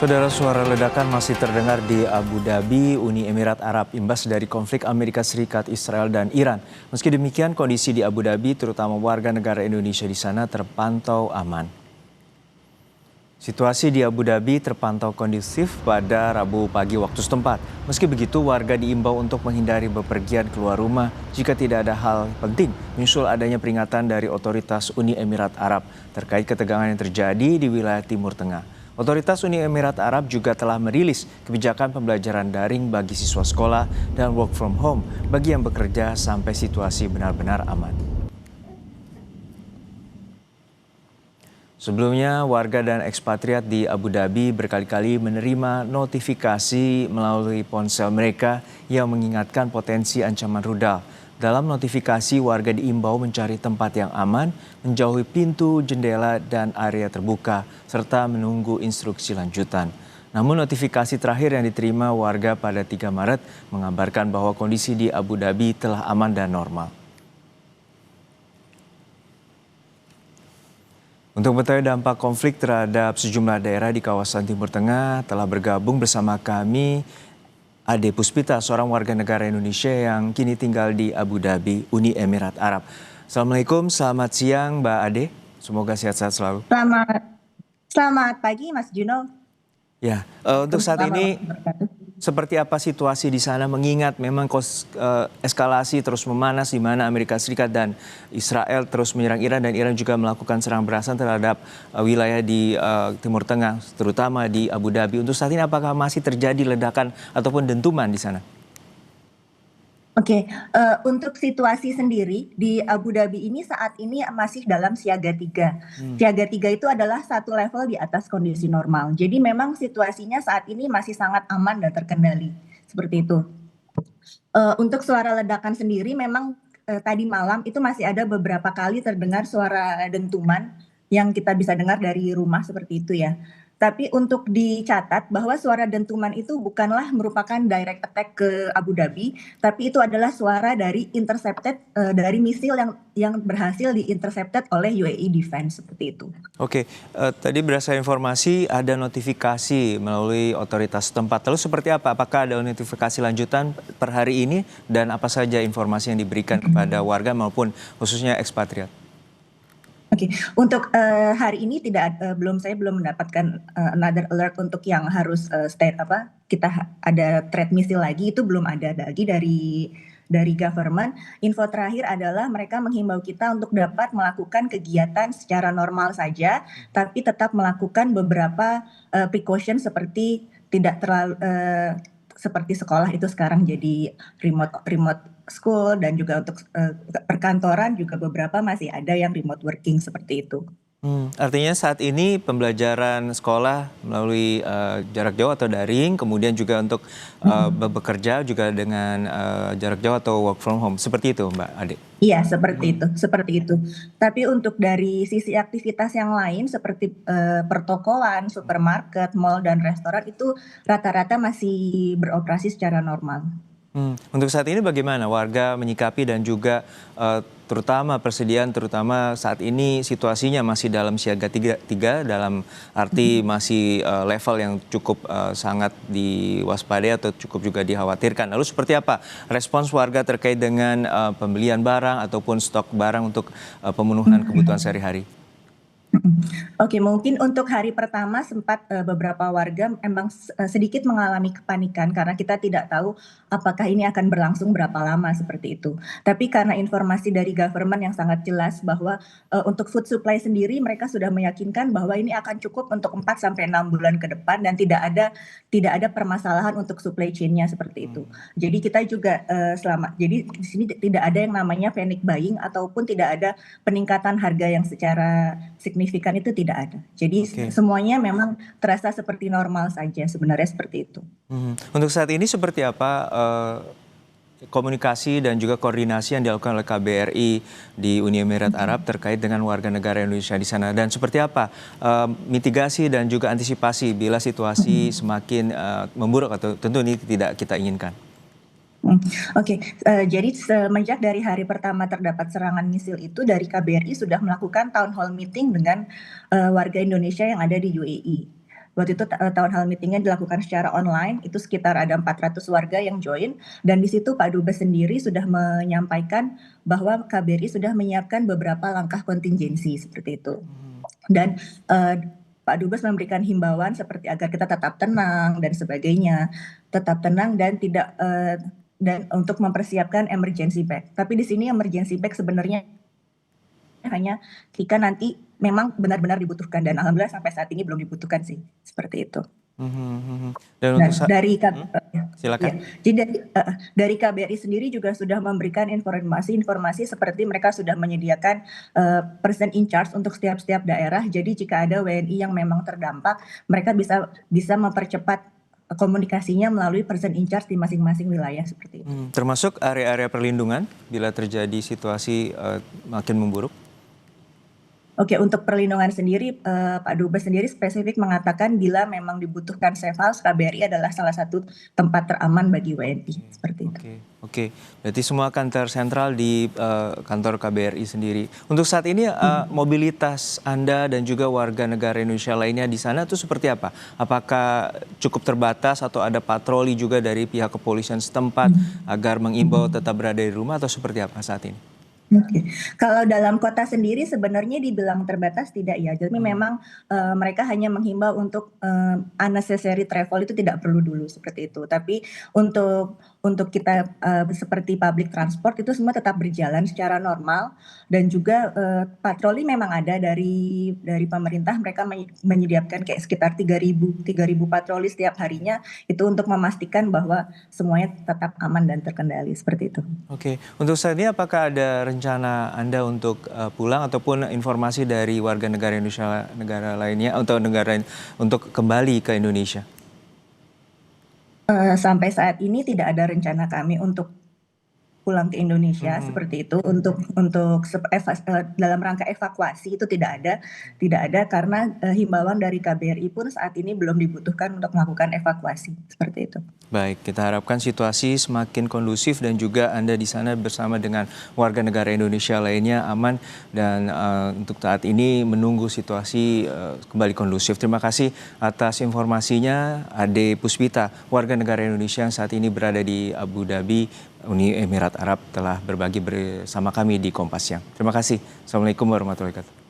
Saudara, suara ledakan masih terdengar di Abu Dhabi, Uni Emirat Arab, imbas dari konflik Amerika Serikat, Israel, dan Iran. Meski demikian, kondisi di Abu Dhabi, terutama warga negara Indonesia di sana, terpantau aman. Situasi di Abu Dhabi terpantau kondusif pada Rabu pagi waktu setempat. Meski begitu, warga diimbau untuk menghindari bepergian keluar rumah jika tidak ada hal penting, menyusul adanya peringatan dari otoritas Uni Emirat Arab terkait ketegangan yang terjadi di wilayah Timur Tengah. Otoritas Uni Emirat Arab juga telah merilis kebijakan pembelajaran daring bagi siswa sekolah dan work from home bagi yang bekerja sampai situasi benar-benar aman. Sebelumnya, warga dan ekspatriat di Abu Dhabi berkali-kali menerima notifikasi melalui ponsel mereka yang mengingatkan potensi ancaman rudal. Dalam notifikasi, warga diimbau mencari tempat yang aman, menjauhi pintu, jendela, dan area terbuka, serta menunggu instruksi lanjutan. Namun notifikasi terakhir yang diterima warga pada 3 Maret mengabarkan bahwa kondisi di Abu Dhabi telah aman dan normal. Untuk mengetahui dampak konflik terhadap sejumlah daerah di kawasan Timur Tengah, telah bergabung bersama kami Ade Puspita, seorang warga negara Indonesia yang kini tinggal di Abu Dhabi, Uni Emirat Arab. Assalamualaikum, selamat siang Mbak Ade. Semoga sehat-sehat selalu. Selamat pagi Mas Juno. Ya, untuk saat ini seperti apa situasi di sana mengingat memang eskalasi terus memanas di mana Amerika Serikat dan Israel terus menyerang Iran dan Iran juga melakukan serang belasan terhadap wilayah di Timur Tengah, terutama di Abu Dhabi. Untuk saat ini apakah masih terjadi ledakan ataupun dentuman di sana? Oke, untuk situasi sendiri di Abu Dhabi ini saat ini masih dalam siaga 3. Siaga 3 itu adalah satu level di atas kondisi normal. Jadi memang situasinya saat ini masih sangat aman dan terkendali. Seperti itu. Untuk suara ledakan sendiri memang tadi malam itu masih ada beberapa kali terdengar suara dentuman yang kita bisa dengar dari rumah seperti itu ya. Tapi untuk dicatat bahwa suara dentuman itu bukanlah merupakan direct attack ke Abu Dhabi, tapi itu adalah suara dari intercepted dari misil yang berhasil diintercepted oleh UAE Defense seperti itu. Oke, tadi berdasarkan informasi ada notifikasi melalui otoritas setempat. Lalu seperti apa? Apakah ada notifikasi lanjutan per hari ini dan apa saja informasi yang diberikan kepada warga maupun khususnya ekspatriat? Oke, untuk hari ini saya belum mendapatkan another alert untuk yang harus kita ada threat missile lagi, itu belum ada lagi dari government. Info terakhir adalah mereka menghimbau kita untuk dapat melakukan kegiatan secara normal saja, tapi tetap melakukan beberapa precaution seperti tidak terlalu seperti sekolah itu sekarang jadi remote school dan juga untuk perkantoran juga beberapa masih ada yang remote working seperti itu. Artinya saat ini pembelajaran sekolah melalui jarak jauh atau daring, kemudian juga untuk bekerja juga dengan jarak jauh atau work from home, seperti itu Mbak Ade? Iya, seperti itu. Tapi untuk dari sisi aktivitas yang lain seperti pertokoan, supermarket, mall, dan restoran itu rata-rata masih beroperasi secara normal. Untuk saat ini bagaimana warga menyikapi dan juga terutama saat ini situasinya masih dalam siaga 3 dalam arti masih level yang cukup sangat diwaspadai atau cukup juga dikhawatirkan. Lalu seperti apa respons warga terkait dengan pembelian barang ataupun stok barang untuk pemenuhan kebutuhan sehari-hari? Oke, mungkin untuk hari pertama sempat beberapa warga memang sedikit mengalami kepanikan karena kita tidak tahu apakah ini akan berlangsung berapa lama seperti itu. Tapi karena informasi dari government yang sangat jelas bahwa untuk food supply sendiri mereka sudah meyakinkan bahwa ini akan cukup untuk 4 sampai 6 bulan ke depan dan tidak ada permasalahan untuk supply chain-nya seperti itu. Jadi kita juga jadi di sini tidak ada yang namanya panic buying ataupun tidak ada peningkatan harga yang secara signifikan, itu tidak ada. Jadi semuanya memang terasa seperti normal saja sebenarnya seperti itu. Untuk saat ini seperti apa komunikasi dan juga koordinasi yang dilakukan oleh KBRI di Uni Emirat Arab terkait dengan warga negara Indonesia di sana, dan seperti apa mitigasi dan juga antisipasi bila situasi semakin memburuk atau tentu ini tidak kita inginkan? Oke, jadi semenjak dari hari pertama terdapat serangan misil itu dari KBRI sudah melakukan town hall meeting dengan warga Indonesia yang ada di UAE. Waktu itu town hall meeting-nya dilakukan secara online, itu sekitar ada 400 warga yang join, dan di situ Pak Dubes sendiri sudah menyampaikan bahwa KBRI sudah menyiapkan beberapa langkah kontingensi seperti itu. Dan Pak Dubes memberikan himbauan seperti agar kita tetap tenang dan sebagainya, tetap tenang dan tidak dan untuk mempersiapkan emergency bag. Tapi di sini emergency bag sebenarnya hanya jika nanti memang benar-benar dibutuhkan, dan alhamdulillah sampai saat ini belum dibutuhkan sih, seperti itu. Dan Nah, untuk dari silakan. jadi dari KBRI sendiri juga sudah memberikan informasi seperti mereka sudah menyediakan person in charge untuk setiap daerah. Jadi jika ada WNI yang memang terdampak, mereka bisa mempercepat komunikasinya melalui person in charge di masing-masing wilayah seperti itu. Termasuk area-area perlindungan bila terjadi situasi makin memburuk? Oke, untuk perlindungan sendiri, Pak Dubes sendiri spesifik mengatakan bila memang dibutuhkan safe house, KBRI adalah salah satu tempat teraman bagi WNI, seperti itu. Oke. Berarti semua akan tersentral di kantor KBRI sendiri. Untuk saat ini mobilitas Anda dan juga warga negara Indonesia lainnya di sana itu seperti apa? Apakah cukup terbatas atau ada patroli juga dari pihak kepolisian setempat agar mengimbau tetap berada di rumah atau seperti apa saat ini? Oke. Kalau dalam kota sendiri sebenarnya dibilang terbatas tidak ya. Jadi memang mereka hanya menghimbau untuk unnecessary travel itu tidak perlu dulu seperti itu. Tapi untuk kita seperti public transport itu semua tetap berjalan secara normal, dan juga patroli memang ada dari pemerintah. Mereka menyediakan kayak sekitar 3.000 patroli setiap harinya, itu untuk memastikan bahwa semuanya tetap aman dan terkendali seperti itu. Oke. Untuk saat ini apakah ada rencana Anda untuk pulang ataupun informasi dari warga negara Indonesia negara lainnya atau negara untuk kembali ke Indonesia? Sampai saat ini tidak ada rencana kami untuk pulang ke Indonesia seperti itu, untuk dalam rangka evakuasi itu tidak ada karena himbauan dari KBRI pun saat ini belum dibutuhkan untuk melakukan evakuasi seperti itu. Baik, kita harapkan situasi semakin kondusif dan juga Anda di sana bersama dengan warga negara Indonesia lainnya aman, dan untuk saat ini menunggu situasi kembali kondusif. Terima kasih atas informasinya Ade Puspita, warga negara Indonesia yang saat ini berada di Abu Dhabi, Uni Emirat Arab, telah berbagi bersama kami di Kompas Siang. Terima kasih. Assalamualaikum warahmatullahi wabarakatuh.